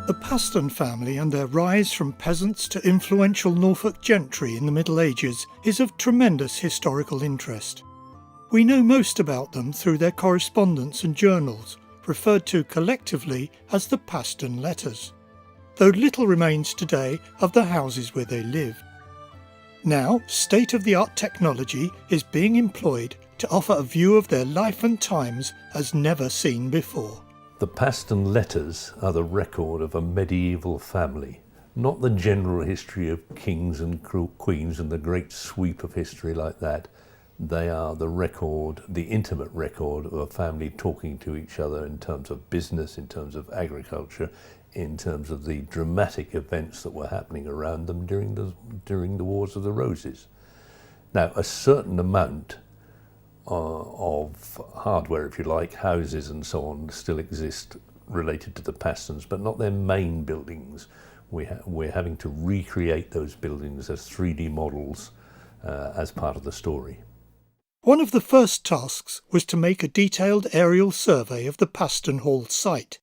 The Paston family and their rise from peasants to influential Norfolk gentry in the Middle Ages is of tremendous historical interest. We know most about them through their correspondence and journals, referred to collectively as the Paston Letters, though little remains today of the houses where they lived. Now, state-of-the-art technology is being employed to offer a view of their life and times as never seen before. The Paston Letters are the record of a medieval family, not the general history of kings and queens and the great sweep of history like that. They are the record, the intimate record of a family talking to each other in terms of business, in terms of agriculture, in terms of the dramatic events that were happening around them during the Wars of the Roses. Now, a certain amount of hardware, if you like, houses and so on, still exist related to the Pastons, but not their main buildings. We're having to recreate those buildings as 3D models as part of the story. One of the first tasks was to make a detailed aerial survey of the Paston Hall site.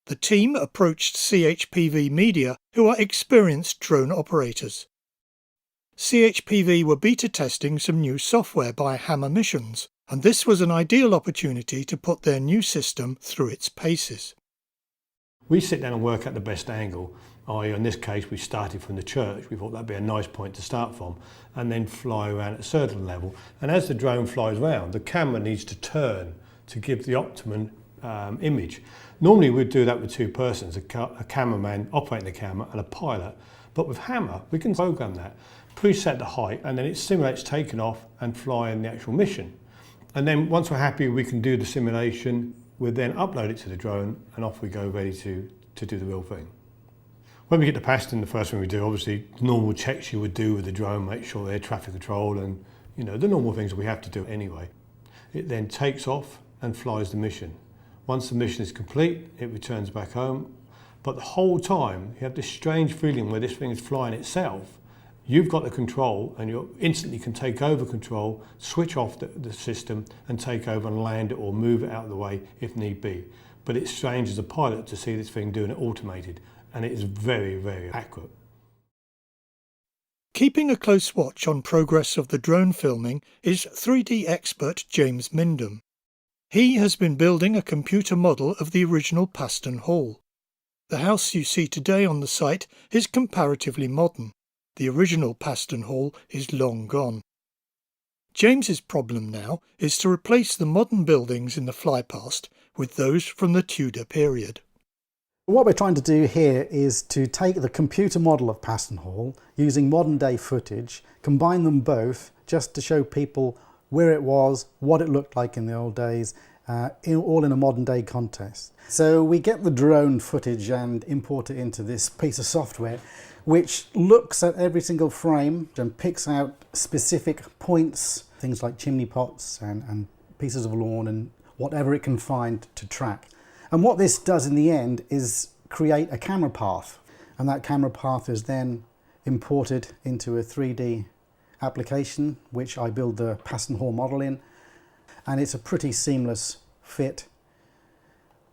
The team approached CHPV Media, who are experienced drone operators. CHPV were beta testing some new software by Hammer Missions, and this was an ideal opportunity to put their new system through its paces. We sit down and work out the best angle, i.e. in this case we started from the church. We thought that'd be a nice point to start from, and then fly around at a certain level. And as the drone flies around, the camera needs to turn to give the optimum image. Normally we'd do that with two persons, a cameraman operating the camera and a pilot, but with Hammer we can program that, preset the height, and then it simulates taking off and flying the actual mission. And then once we're happy we can do the simulation, we'll then upload it to the drone and off we go, ready to do the real thing. When we get to Paston, the first thing we do, obviously normal checks you would do with the drone, make sure air traffic control and the normal things that we have to do anyway. It then takes off and flies the mission. Once the mission is complete, it returns back home. But the whole time you have this strange feeling where this thing is flying itself. You've got the control and you instantly can take over control, switch off the system and take over and land it or move it out of the way if need be. But it's strange as a pilot to see this thing doing it automated, and it is very, very accurate. Keeping a close watch on progress of the drone filming is 3D expert James Mindham. He has been building a computer model of the original Paston Hall. The house you see today on the site is comparatively modern. The original Paston Hall is long gone. James's problem now is to replace the modern buildings in the flypast with those from the Tudor period. What we're trying to do here is to take the computer model of Paston Hall using modern day footage, combine them both just to show people where it was, what it looked like in the old days, all in a modern day context. So we get the drone footage and import it into this piece of software which looks at every single frame and picks out specific points, things like chimney pots and pieces of lawn and whatever it can find to track. And what this does in the end is create a camera path, and that camera path is then imported into a 3D application which I build the Paston Hall model in, and it's a pretty seamless fit.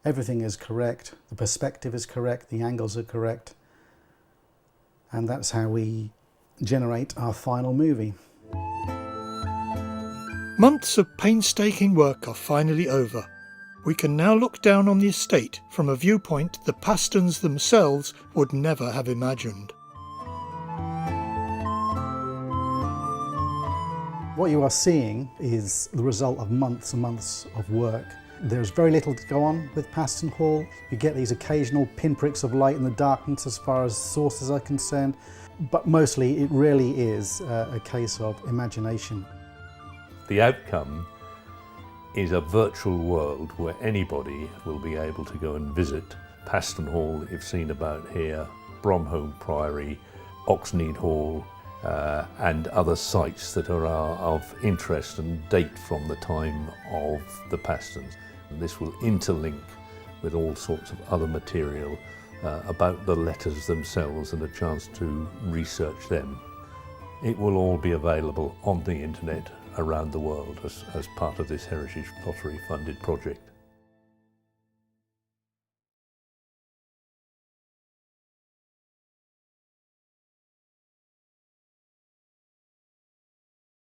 Everything is correct, the perspective is correct, the angles are correct, and that's how we generate our final movie. Months of painstaking work are finally over. We can now look down on the estate from a viewpoint the Pastons themselves would never have imagined. What you are seeing is the result of months and months of work. There's very little to go on with Paston Hall. You get these occasional pinpricks of light in the darkness as far as sources are concerned, but mostly it really is a case of imagination. The outcome is a virtual world where anybody will be able to go and visit Paston Hall that you've seen about here, Bromholm Priory, Oxnead Hall, and other sites that are of interest and date from the time of the Pastons. And this will interlink with all sorts of other material about the letters themselves and a chance to research them. It will all be available on the internet around the world as part of this Heritage Lottery funded project.